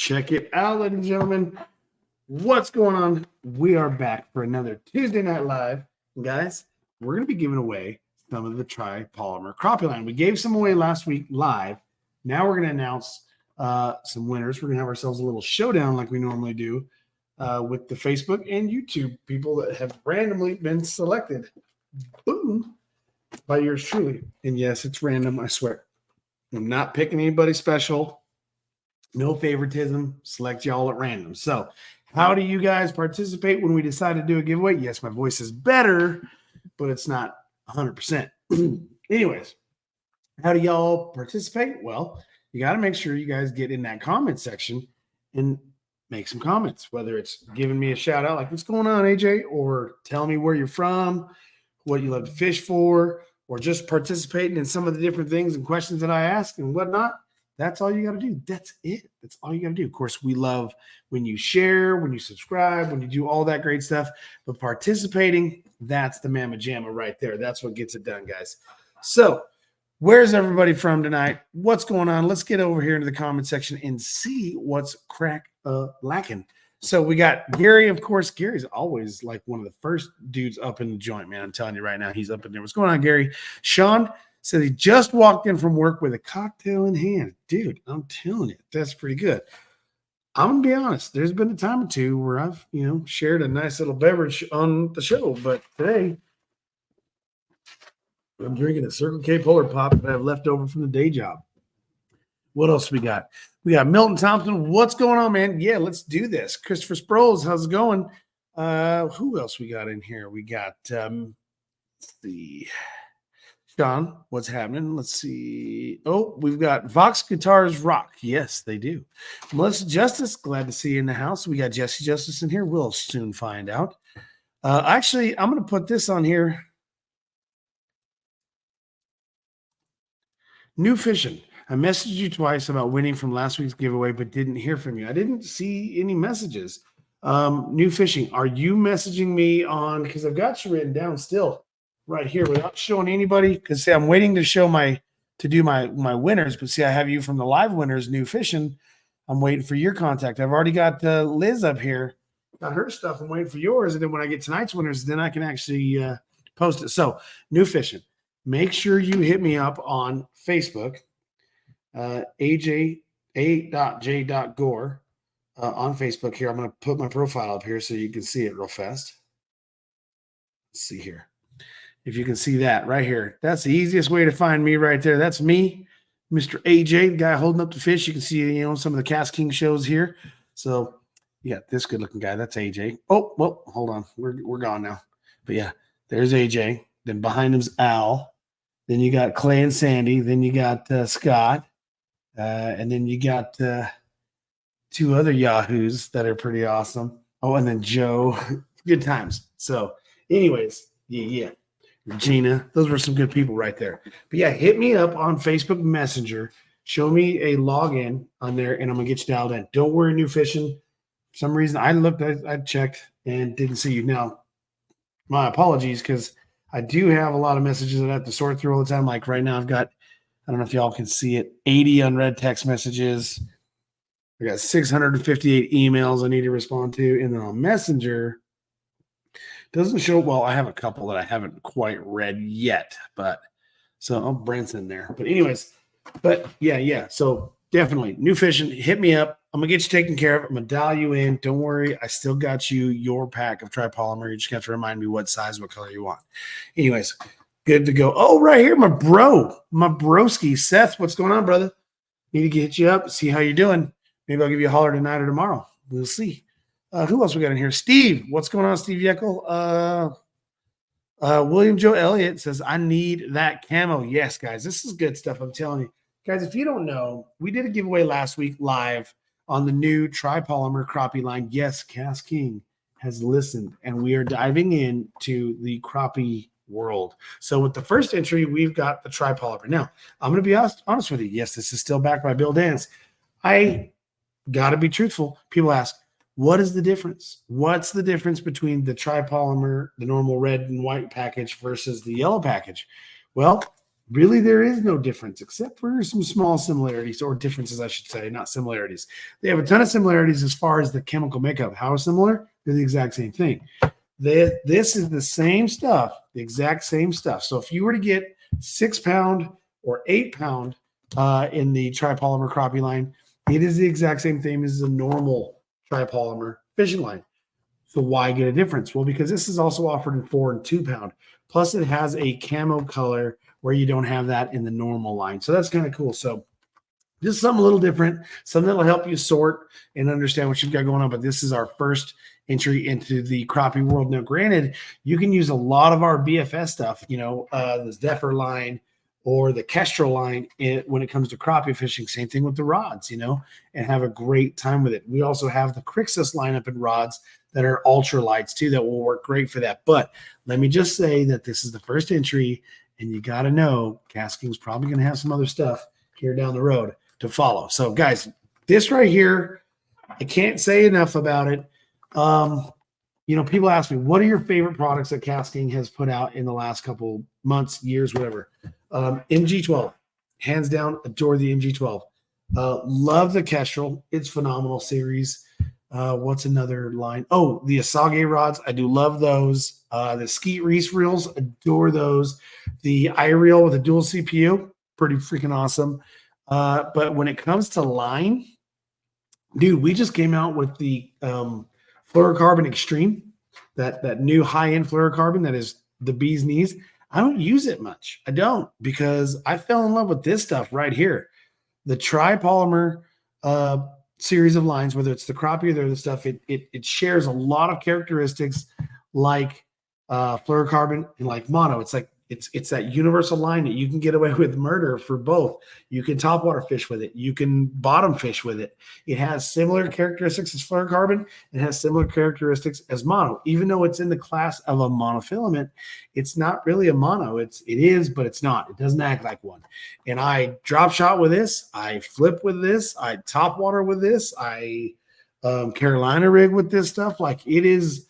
Check it out, ladies and gentlemen. What's going on? We are back for another Tuesday Night Live. Guys, we're going to be giving away some of the Tri-Polymer Crappie line. We gave some away last week live. Now we're going to announce some winners. We're going to have ourselves a little showdown like we normally do with the Facebook and YouTube people that have randomly been selected. Boom. By yours truly. And yes, it's random, I swear. I'm not picking anybody special. No favoritism. Select y'all at random. So how do you guys participate when we decide to do a giveaway? Yes, my voice is better, but it's not 100%. Anyways, how do y'all participate? Well, you got to make sure you guys get in that comment section and make some comments, whether it's giving me a shout out like, what's going on, AJ? Or tell me where you're from, what you love to fish for, or just participating in some of the different things and questions that I ask and whatnot. That's all you got to do. That's it. That's all you got to do. Of course, we love when you share, when you subscribe, when you do all that great stuff. But participating, that's the mamma jamma right there. That's what gets it done, guys. So where's everybody from tonight? What's going on? Let's get over here into the comment section and see what's lacking. So we got Gary, of course. Gary's always like one of the first dudes up in the joint, man. I'm telling you right now, he's up in there. What's going on, Gary? Sean said he just walked in from work with a cocktail in hand. Dude, I'm telling you, that's pretty good. I'm going to be honest. There's been a time or two where I've, shared a nice little beverage on the show. But today, I'm drinking a Circle K Polar Pop that I have left over from the day job. What else we got? We got Milton Thompson. What's going on, man? Yeah, let's do this. Christopher Sproles, how's it going? Who else we got in here? We got, let's see. Sean, what's happening? Let's see. Oh, we've got Vox Guitars Rock. Yes, they do. Melissa Justice, glad to see you in the house. We got Jesse Justice in here. We'll soon find out. Actually, I'm going to put this on here. New fishing. I messaged you twice about winning from last week's giveaway, but didn't hear from you. I didn't see any messages. New fishing. Are you messaging me on, because I've got you written down still right here without showing anybody? Because see, I'm waiting to show my winners, but see, I have you from the live winners, new fishing. I'm waiting for your contact. I've already got Liz up here. Got her stuff. I'm waiting for yours. And then when I get tonight's winners, then I can actually post it. So new fishing. Make sure you hit me up on Facebook. AJ.J.Gore on Facebook here. I'm going to put my profile up here so you can see it real fast. Let's see here. If you can see that right here, that's the easiest way to find me right there. That's me, Mr. AJ, the guy holding up the fish. You can see, some of the KastKing shows here. So you got this good looking guy. That's AJ. Oh, well, hold on. We're gone now. But yeah, there's AJ. Then behind him's Al. Then you got Clay and Sandy. Then you got Scott. And then you got two other Yahoos that are pretty awesome. Oh, and then Joe. Good times. So anyways, yeah. Regina, those were some good people right there. But yeah, hit me up on Facebook Messenger. Show me a login on there, and I'm going to get you dialed in. Don't worry, new fishing. For some reason, I checked and didn't see you. Now, my apologies, because I do have a lot of messages that I have to sort through all the time. Like right now, I've got, I don't know if y'all can see it, 80 unread text messages. I got 658 emails I need to respond to. And then on Messenger, doesn't show, well, I have a couple that I haven't quite read yet. But so, Brent's in there. But anyways, but yeah. So definitely, new fishing, hit me up. I'm going to get you taken care of. I'm going to dial you in. Don't worry. I still got you your pack of Tri-Polymer. You just have to remind me what size, what color you want. Anyways, good to go. Oh, right here, my broski. Seth, what's going on, brother? Need to get you up, see how you're doing. Maybe I'll give you a holler tonight or tomorrow. We'll see. Who else we got in here? Steve, what's going on, Steve Yeckel? William Joe Elliott says, I need that camo. Yes, guys, this is good stuff. I'm telling you. Guys, if you don't know, we did a giveaway last week live on the new Tri-Polymer crappie line. Yes, KastKing has listened, and we are diving into the crappie world. So with the first entry, we've got the Tri-Polymer. Now, I'm going to be honest with you. Yes, this is still backed by Bill Dance. I got to be truthful. People ask, what is the difference? What's the difference between the Tri-Polymer, the normal red and white package versus the yellow package? Well, Really, there is no difference except for some small similarities, or differences, I should say, not similarities. They have a ton of similarities as far as the chemical makeup. How similar? They're the exact same thing. This is the same stuff, the exact same stuff. So if you were to get 6 pound or 8 pound in the tripolymer crappie line, it is the exact same thing as the normal tripolymer fishing line. So why get a difference? Well, because this is also offered in 4 and 2 pound. Plus, it has a camo color where you don't have that in the normal line. So that's kind of cool. So just something a little different, something that'll help you sort and understand what you've got going on. But this is our first entry into the crappie world. Now, granted, you can use a lot of our BFS stuff, you know, the Zephyr line or the Kestrel line when it comes to crappie fishing. Same thing with the rods, you know, and have a great time with it. We also have the Crixus lineup in rods that are ultralights too that will work great for that. But let me just say that this is the first entry, and you got to know KastKing's probably going to have some other stuff here down the road to follow. So guys, this right here, I can't say enough about it. You know, people ask me, what are your favorite products that KastKing has put out in the last couple months, years, whatever? MG12, hands down, adore the MG12. Love the Kestrel. It's phenomenal series. What's another line? Oh, the Asage rods. I do love those. The Skeet Reese reels, adore those. The iReel with a dual CPU, pretty freaking awesome. But when it comes to line, dude, we just came out with the fluorocarbon extreme, that new high-end fluorocarbon that is the bee's knees. I don't use it much. I don't, because I fell in love with this stuff right here. The tripolymer series of lines, whether it's the crappie or the other stuff, it shares a lot of characteristics like fluorocarbon and like mono. It's like it's that universal line that you can get away with murder for both. You can topwater fish with it. You can bottom fish with it. It has similar characteristics as fluorocarbon. It has similar characteristics as mono. Even though it's in the class of a monofilament, it's not really a mono. It is, but it's not. It doesn't act like one. And I drop shot with this. I flip with this. I topwater with this. I Carolina rig with this stuff. Like, it is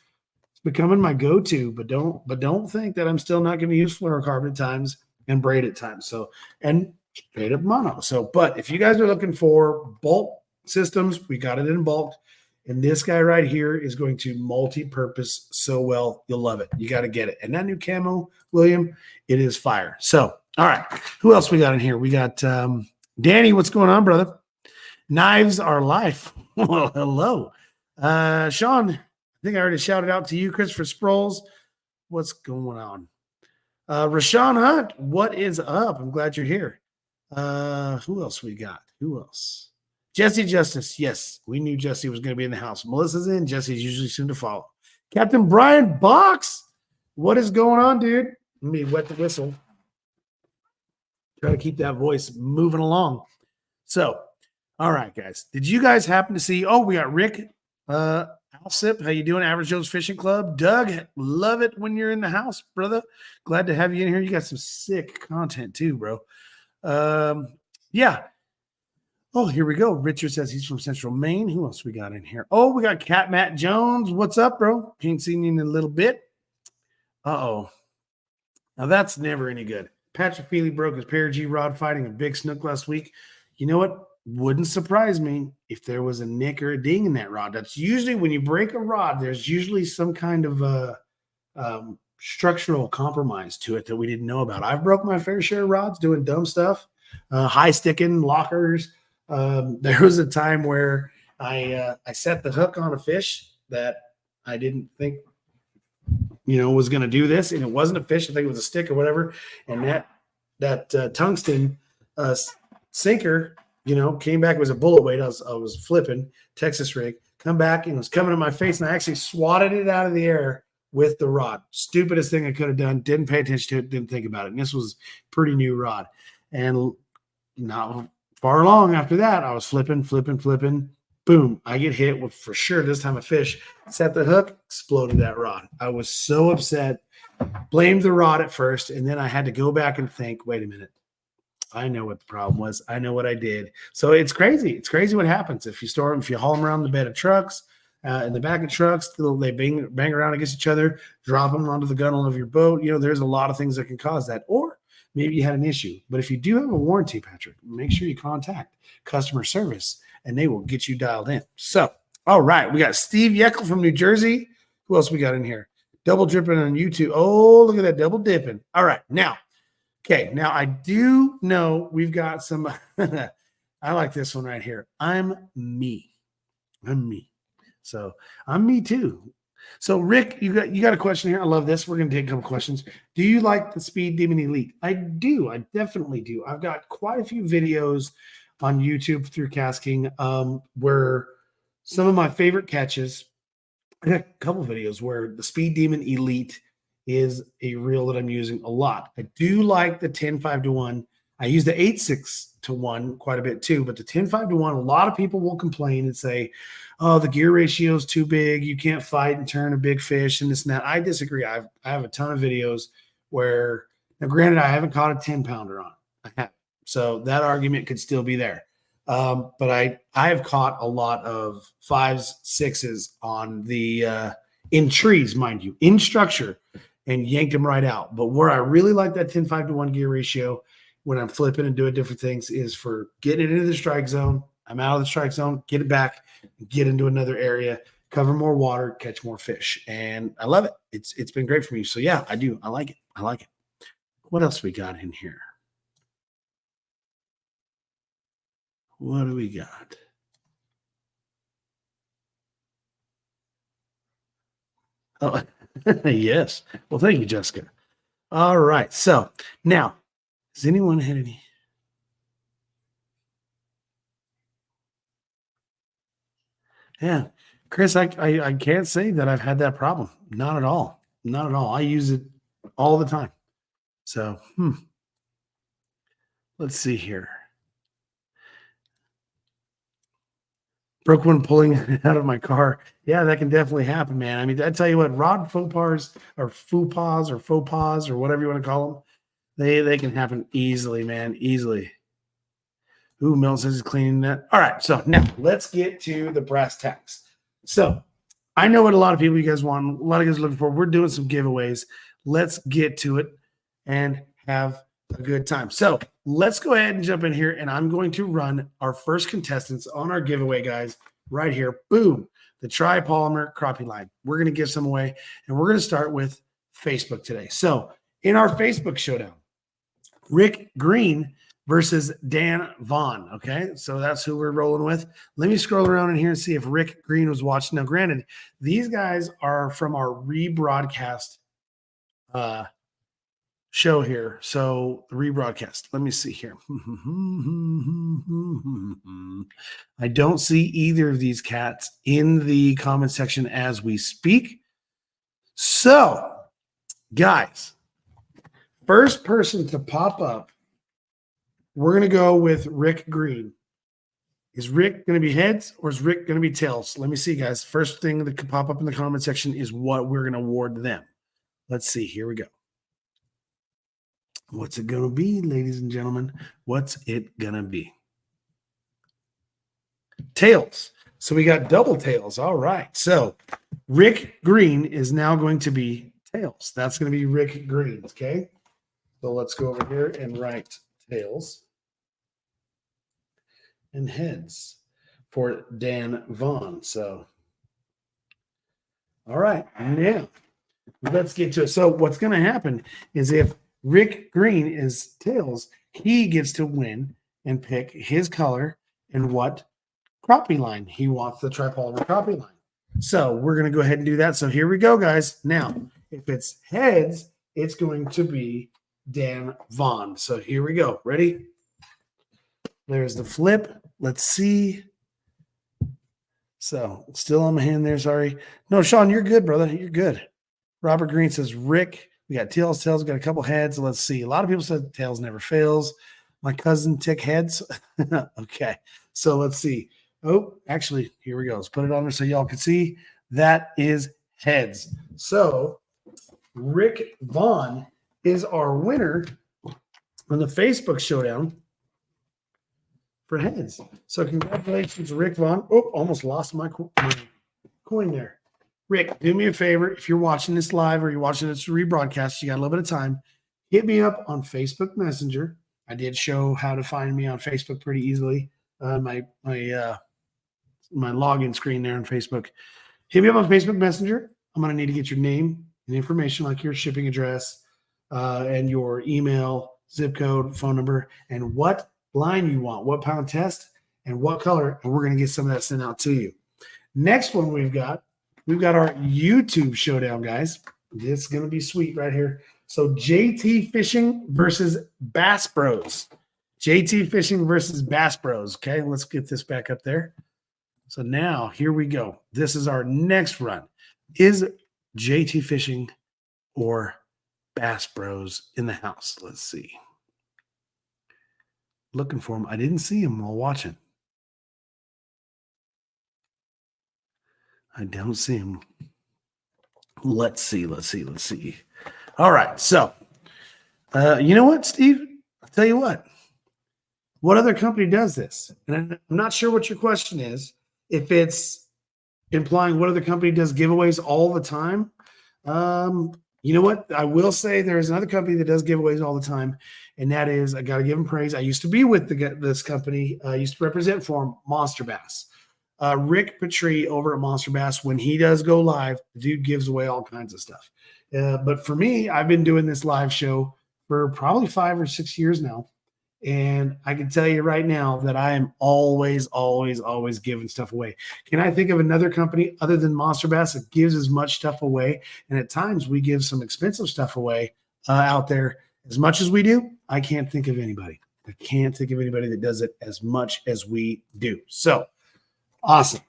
becoming my go-to, but don't think that I'm still not going to use fluorocarbon at times and braid at times. So, and straight up mono. So, but if you guys are looking for bulk systems, we got it in bulk. And this guy right here is going to multi-purpose so well. You'll love it. You got to get it. And that new camo, William, it is fire. So, all right. Who else we got in here? We got Danny. What's going on, brother? Knives are life. Well, hello. Sean, I think I already shouted out to you, Christopher Sproles. What's going on? Rashawn Hunt, what is up? I'm glad you're here. Who else we got? Who else? Jesse Justice. Yes, we knew Jesse was going to be in the house. Melissa's in. Jesse's usually soon to follow. Captain Brian Box, what is going on, dude? Let me wet the whistle. Try to keep that voice moving along. So, all right, guys. Did you guys happen to see? Oh, we got Rick Alsip. How you doing? Average Joe's Fishing Club. Doug, love it when you're in the house, brother. Glad to have you in here. You got some sick content too, bro. Yeah. Oh, here we go. Richard says he's from Central Maine. Who else we got in here? Oh, we got Cat Matt Jones. What's up, bro? Ain't seen you in a little bit. Uh-oh. Now that's never any good. Patrick Feely broke his pair G rod fighting a big snook last week. You know what? Wouldn't surprise me if there was a nick or a ding in that rod. That's usually when you break a rod, there's usually some kind of structural compromise to it that we didn't know about. I've broke my fair share of rods doing dumb stuff, high sticking lockers. There was a time where I set the hook on a fish that I didn't think, was going to do this, and it wasn't a fish. I think it was a stick or whatever. And that tungsten sinker, came back. It was a bullet weight. I was flipping Texas rig, come back, and it was coming to my face, and I actually swatted it out of the air with the rod. Stupidest thing I could have done. Didn't pay attention to it. Didn't think about it. And this was pretty new rod. And not far along after that, I was flipping. Boom. I get hit with, for sure, this time a fish. Set the hook, exploded that rod. I was so upset. Blamed the rod at first, and then I had to go back and think, wait a minute. I know what the problem was. I know what I did. So it's crazy. It's crazy what happens if you store them, if you haul them around the bed of trucks, in the back of trucks, they bang around against each other, drop them onto the gunnel of your boat. There's a lot of things that can cause that. Or maybe you had an issue. But if you do have a warranty, Patrick, make sure you contact customer service and they will get you dialed in. So, all right, we got Steve Yeckel from New Jersey. Who else we got in here? Double dripping on YouTube. Oh, look at that double dipping. All right, now, okay, now I do know we've got some. I like this one right here. I'm me. I'm me. So I'm me too. So Rick, you got a question here. I love this. We're going to take a couple questions. Do you like the Speed Demon Elite? I do. I definitely do. I've got quite a few videos on YouTube through KastKing where some of my favorite catches. I got a couple videos where the Speed Demon Elite is a reel that I'm using a lot. I do like the 10-5-1. I use the 8-6-1 quite a bit too, but the 10-5-1, a lot of people will complain and say, oh, the gear ratio is too big. You can't fight and turn a big fish and this and that. I disagree. I have a ton of videos where, now granted, I haven't caught a 10-pounder on it. I haven't. So that argument could still be there. But I have caught a lot of 5s, 6s on the in trees, mind you, in structure, and yanked them right out. But where I really like that 10-5-1 gear ratio when I'm flipping and doing different things is for getting it into the strike zone. I'm out of the strike zone, get it back, get into another area, cover more water, catch more fish. And I love it. It's been great for me. So yeah, I do. I like it. I like it. What else we got in here? What do we got? Oh, yes. Well, thank you, Jessica. All right. So now, has anyone had any? Yeah. Chris, I can't say that I've had that problem. Not at all. Not at all. I use it all the time. So, let's see here. Broke one pulling out of my car. Yeah, that can definitely happen, man. I mean, I tell you what, rod faux pas or whatever you want to call them, they can happen easily, man, easily. Ooh, Mel says he's cleaning that. All right, so now let's get to the brass tacks. So I know what a lot of people you guys want, a lot of you guys are looking for. We're doing some giveaways. Let's get to it and have a good time. So let's go ahead and jump in here, and I'm going to run our first contestants on our giveaway, guys, right here. Boom, the tri-polymer crappie line. We're going to give some away, and we're going to start with Facebook today. So in our Facebook showdown, Rick Green versus Dan Vaughn. Okay, so that's who we're rolling with. Let me scroll around in here and see if Rick Green was watching. Now, granted, these guys are from our rebroadcast show here. So rebroadcast. Let me see here. I don't see either of these cats in the comment section as we speak. So, guys, first person to pop up, we're going to go with Rick Green. Is Rick going to be heads or is Rick going to be tails? Let me see, guys. First thing that could pop up in the comment section is what we're going to award them. Let's see. Here we go. What's it going to be, ladies and gentlemen? What's it going to be? Tails. So we got double tails. All right. So Rick Green is now going to be tails. That's going to be Rick Green. Okay. So let's go over here and write tails and heads for Dan Vaughn. So, all right. Now let's get to it. So what's going to happen is if Rick Green is tails, he gets to win and pick his color and what crappie line he wants, the tri-polymer crappie line. So we're going to go ahead and do that. So here we go, guys. Now, if it's heads, it's going to be Dan Vaughn. So here we go. Ready? There's the flip. Let's see. So still on my hand there. Sorry. No, Sean, you're good, brother. You're good. Robert Green says Rick. We got tails, we got a couple heads. Let's see. A lot of people said tails never fails. My cousin tick heads. Okay. So let's see. Oh, actually, here we go. Let's put it on there so y'all can see. That is heads. So Rick Vaughn is our winner on the Facebook showdown for heads. So congratulations, Rick Vaughn. Oh, almost lost my coin there. Rick, do me a favor. If you're watching this live or you're watching this rebroadcast, you got a little bit of time. hit me up on Facebook Messenger. I did show how to find me on Facebook pretty easily. My login screen there on Facebook. Hit me up on Facebook Messenger. I'm going to need to get your name and information like your shipping address and your email, zip code, phone number, and what line you want, what pound test, and what color. And we're going to get some of that sent out to you. Next one we've got our YouTube showdown, guys. This is going to be sweet right here. So JT Fishing versus Bass Bros. JT Fishing versus Bass Bros. Okay, let's get this back up there. So now here we go. This is our next run. Is JT Fishing or Bass Bros in the house? Let's see. Looking for him. I didn't see him while watching. I don't see him. Let's see. All right. So, you know what, Steve? I'll tell you what. What other company does this? And I'm not sure what your question is. If it's implying what other company does giveaways all the time. You know what? I will say there's another company that does giveaways all the time, and that is, I got to give them praise. I used to be with this company. I used to represent for them, Monster Bass. Rick Petrie over at Monster Bass, when he does go live, the dude gives away all kinds of stuff. But for me, I've been doing this live show for probably 5 or 6 years now. And I can tell you right now that I am always giving stuff away. Can I think of another company other than Monster Bass that gives as much stuff away? And at times we give some expensive stuff away out there. As much as we do, I can't think of anybody. I can't think of anybody that does it as much as we do. So awesome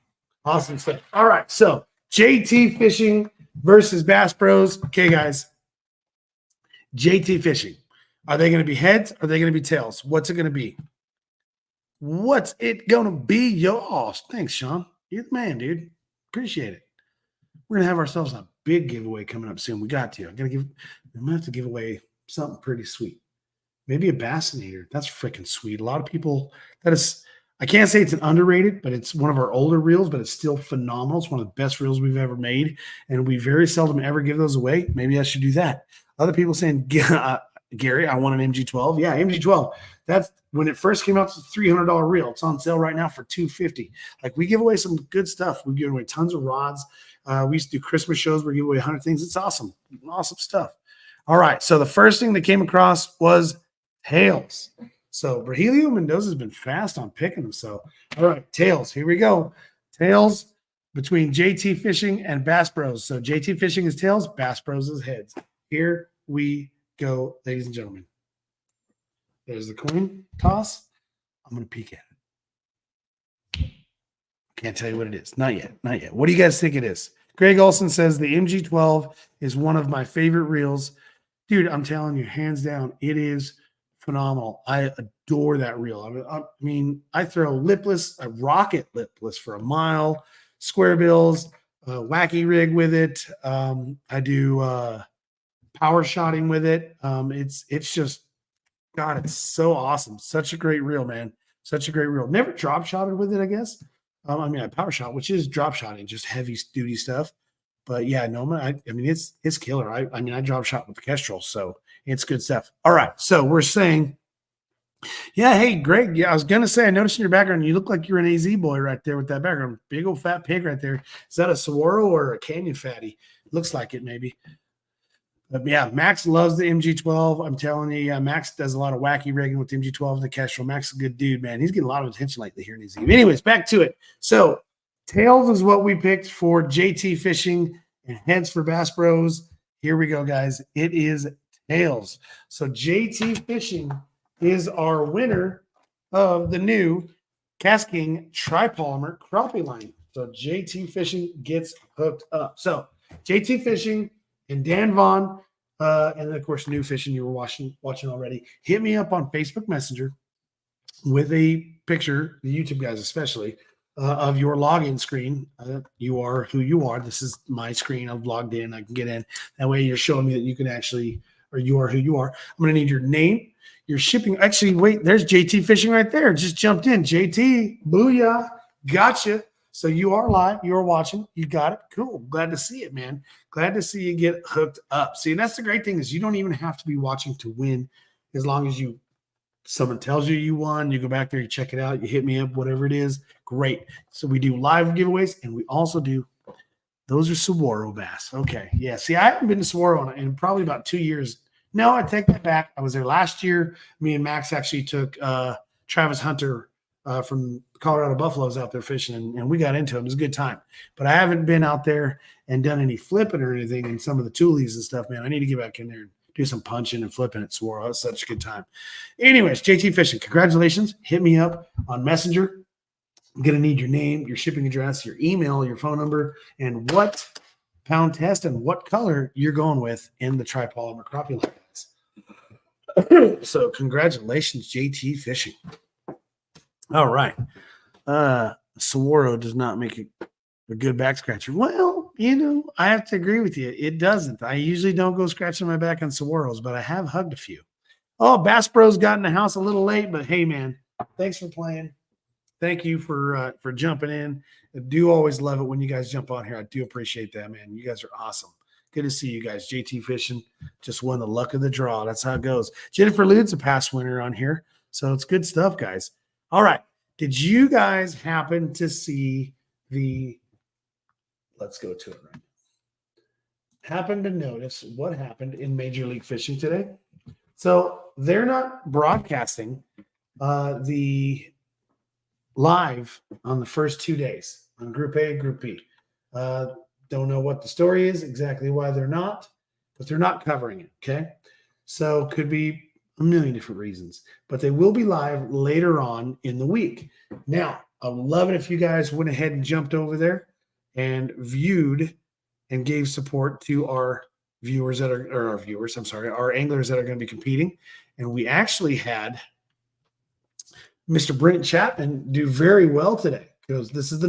stuff. All right, so JT Fishing versus Bass Bros. Okay, guys, JT Fishing. Are they going to be heads? Are they going to be tails? What's it going to be? What's it going to be? Yo, thanks, Sean. You're the man, dude. Appreciate it. We're going to have ourselves a big giveaway coming up soon. We got to. I'm going to have to give away something pretty sweet. Maybe a bassinator. That's freaking sweet. A lot of people, I can't say it's an underrated, but it's one of our older reels, but it's still phenomenal. It's one of the best reels we've ever made, and we very seldom ever give those away. Maybe I should do that. Other people saying, Gary, I want an MG12. Yeah, MG12. That's when it first came out. It's a $300 reel. It's on sale right now for $250. Like, we give away some good stuff. We give away tons of rods. We used to do Christmas shows where we give away 100 things. It's awesome stuff. All right. So the first thing that came across was tails. So Virgilio Mendoza has been fast on picking them. So all right, tails. Here we go. Tails between JT Fishing and Bass Bros. So JT Fishing is tails. Bass Bros is heads. Here we go, ladies and gentlemen. There's the coin toss. I'm going to peek at it. Can't tell you what it is. Not yet. What do you guys think it is? Greg Olson says the MG12 is one of my favorite reels. Dude, I'm telling you, hands down, it is phenomenal. I adore that reel. I mean, I throw lipless, I rocket lipless for a mile, square bills, wacky rig with it. I do power shotting with it. It's just, God, it's so awesome. Such a great reel, man. Such a great reel. Never drop shotted with it, I guess. I mean, I power shot, which is drop shotting, just heavy duty stuff. But yeah, no, I mean, it's killer. I mean, I drop shot with the Kestrel, so it's good stuff. All right, so we're saying, yeah, hey, Greg. Yeah, I was gonna say, I noticed in your background, you look like you're an AZ boy right there with that background. Big old fat pig right there. Is that a Saguaro or a Canyon fatty? Looks like it, maybe. But yeah, Max loves the MG12. I'm telling you, yeah, Max does a lot of wacky rigging with the MG12 and the Kestrel. Max is a good dude, man. He's getting a lot of attention lately here in his. Anyways, back to it. So tails is what we picked for JT Fishing and heads for Bass Bros. Here we go, guys. It is tails. So JT Fishing is our winner of the new KastKing Tripolymer Crappie line. So JT Fishing gets hooked up. So JT Fishing and Dan Vaughn, and then, of course, New Fishing you were watching already. Hit me up on Facebook Messenger with a picture, the YouTube guys especially, of your login screen. You are who you are. This is my screen. I've logged in. I can get in. That way you're showing me that you can actually, or you are who you are. I'm going to need your name, your shipping. Actually, wait, there's JT Fishing right there. Just jumped in. JT, booyah. Gotcha. So you are live. You are watching. You got it. Cool. Glad to see it, man. Glad to see you get hooked up. See, and that's the great thing is you don't even have to be watching to win as long as someone tells you you won, you go back there, you check it out, you hit me up, whatever it is. Great. So we do live giveaways and we also do, those are saguaro bass. Okay. Yeah. See, I haven't been to saguaro in probably about 2 years. No, I take that back. I was there last year. Me and Max actually took Travis Hunter from Colorado Buffaloes out there fishing, and we got into him. It was a good time. But I haven't been out there and done any flipping or anything in some of the toolies and stuff, man. I need to get back in there and do some punching and flipping at saguaro. That's such a good time. Anyways, JT Fishing, congratulations. Hit me up on Messenger. I'm going to need your name, your shipping address, your email, your phone number, and what pound test and what color you're going with in the tripolymer crappie line. So congratulations, JT Fishing. All right. Saguaro does not make a good back scratcher. Well, I have to agree with you. It doesn't. I usually don't go scratching my back on saguaros, but I have hugged a few. Oh, Bass Bros got in the house a little late, but hey, man, thanks for playing. Thank you for jumping in. I do always love it when you guys jump on here. I do appreciate that, man. You guys are awesome. Good to see you guys. JT Fishing just won the luck of the draw. That's how it goes. Jennifer Lude's a past winner on here. So it's good stuff, guys. All right. Did you guys happen to see let's go to it right now. Happen to notice what happened in Major League Fishing today? So they're not broadcasting the live on the first 2 days on Group A and Group B. Don't know what the story is, exactly why they're not, but they're not covering it, okay? So could be a million different reasons, but they will be live later on in the week. Now, I would love it if you guys went ahead and jumped over there and viewed and gave support to our viewers our anglers that are going to be competing. And we actually had Mr. Brent Chapman do very well today because this is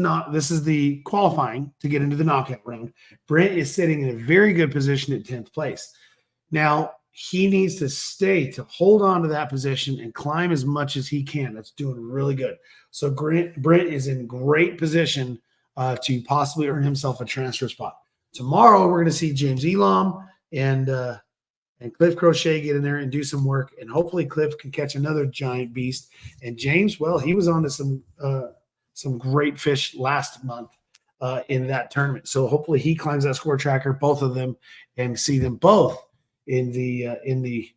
the qualifying to get into the knockout round. Brent is sitting in a very good position at 10th place. Now, he needs to hold on to that position and climb as much as he can. That's doing really good. So Brent is in great position to possibly earn himself a transfer spot. Tomorrow, we're going to see James Elam and Cliff Crochet get in there and do some work. And hopefully Cliff can catch another giant beast. And James, well, he was on to some great fish last month in that tournament. So hopefully he climbs that score tracker, both of them, and see them both in the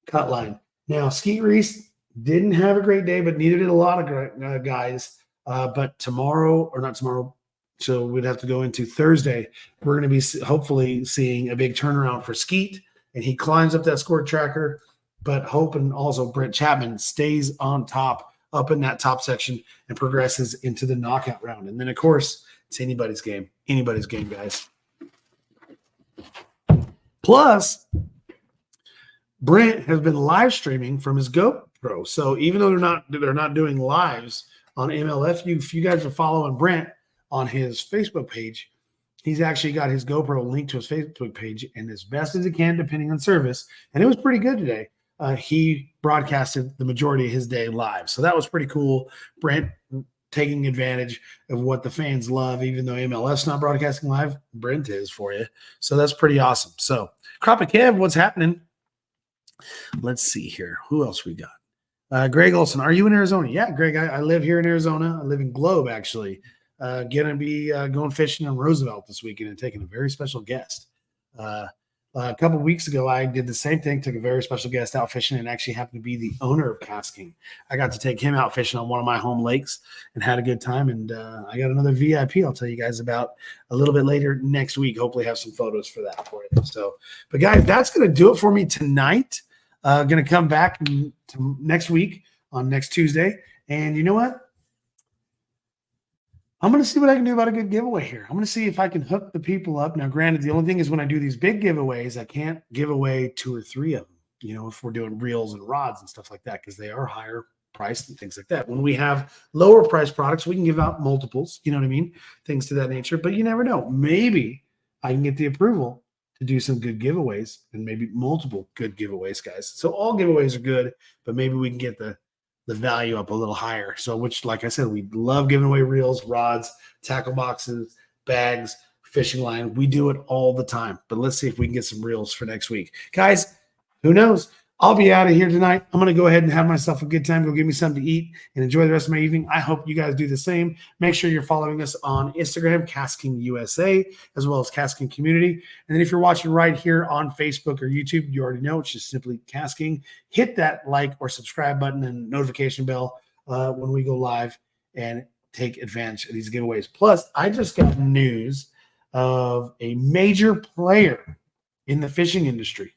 cut line. Now, Skeet Reese didn't have a great day, but neither did a lot of guys. But tomorrow, or not tomorrow, so we'd have to go into Thursday, we're going to be hopefully seeing a big turnaround for Skeet, and he climbs up that score tracker, but hoping also Brent Chapman stays on top, up in that top section, and progresses into the knockout round. And then, of course, it's anybody's game, guys. Plus, Brent has been live streaming from his GoPro. So even though they're not doing lives on MLF, if you guys are following Brent on his Facebook page, he's actually got his GoPro linked to his Facebook page, and as best as he can, depending on service, and it was pretty good today. He broadcasted the majority of his day live. So that was pretty cool. Brent taking advantage of what the fans love, even though MLF's not broadcasting live, Brent is for you. So that's pretty awesome. So Crappie Kev, what's happening? Let's see here. Who else we got? Greg Olson, are you in Arizona? Yeah, Greg, I live here in Arizona. I live in Globe, actually. Going to be going fishing on Roosevelt this weekend and taking a very special guest. A couple of weeks ago, I did the same thing, took a very special guest out fishing, and actually happened to be the owner of KastKing. I got to take him out fishing on one of my home lakes and had a good time. And I got another VIP I'll tell you guys about a little bit later next week. Hopefully have some photos for that for you. So, but guys, that's going to do it for me tonight. Going to come back to next week on next Tuesday. And you know what? I'm going to see what I can do about a good giveaway here. I'm going to see if I can hook the people up. Now, granted, the only thing is when I do these big giveaways, I can't give away 2 or 3 of them, if we're doing reels and rods and stuff like that, because they are higher priced and things like that. When we have lower price products, we can give out multiples, you know what I mean? Things to that nature, but you never know. Maybe I can get the approval to do some good giveaways and maybe multiple good giveaways, guys. So all giveaways are good, but maybe we can get the the value up a little higher. So, which, like I said, we love giving away reels, rods, tackle boxes, bags, fishing line. We do it all the time. But let's see if we can get some reels for next week. Guys, who knows? I'll be out of here tonight. I'm going to go ahead and have myself a good time. Go give me something to eat and enjoy the rest of my evening. I hope you guys do the same. Make sure you're following us on Instagram, KastKing USA, as well as KastKing Community. And then if you're watching right here on Facebook or YouTube, you already know it's just simply KastKing. Hit that like or subscribe button and notification bell when we go live and take advantage of these giveaways. Plus, I just got news of a major player in the fishing industry.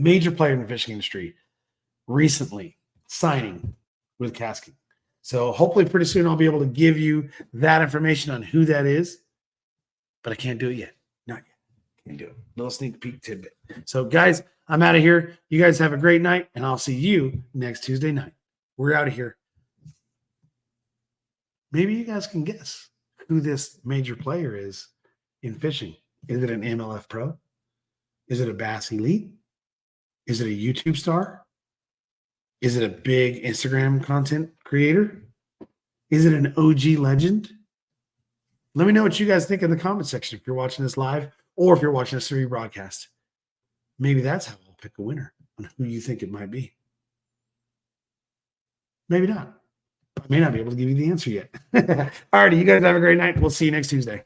Major player in the fishing industry recently signing with KastKing. So hopefully pretty soon I'll be able to give you that information on who that is, but I can't do it yet. Not yet. Can't do it. Little sneak peek tidbit. So guys, I'm out of here. You guys have a great night, and I'll see you next Tuesday night. We're out of here. Maybe you guys can guess who this major player is in fishing. Is it an MLF Pro? Is it a Bass Elite? Is it a YouTube star? Is it a big Instagram content creator? Is it an OG legend? Let me know what you guys think in the comment section if you're watching this live or if you're watching this rebroadcast. Maybe that's how we'll pick a winner on who you think it might be. Maybe not. I may not be able to give you the answer yet. All righty, you guys have a great night. We'll see you next Tuesday.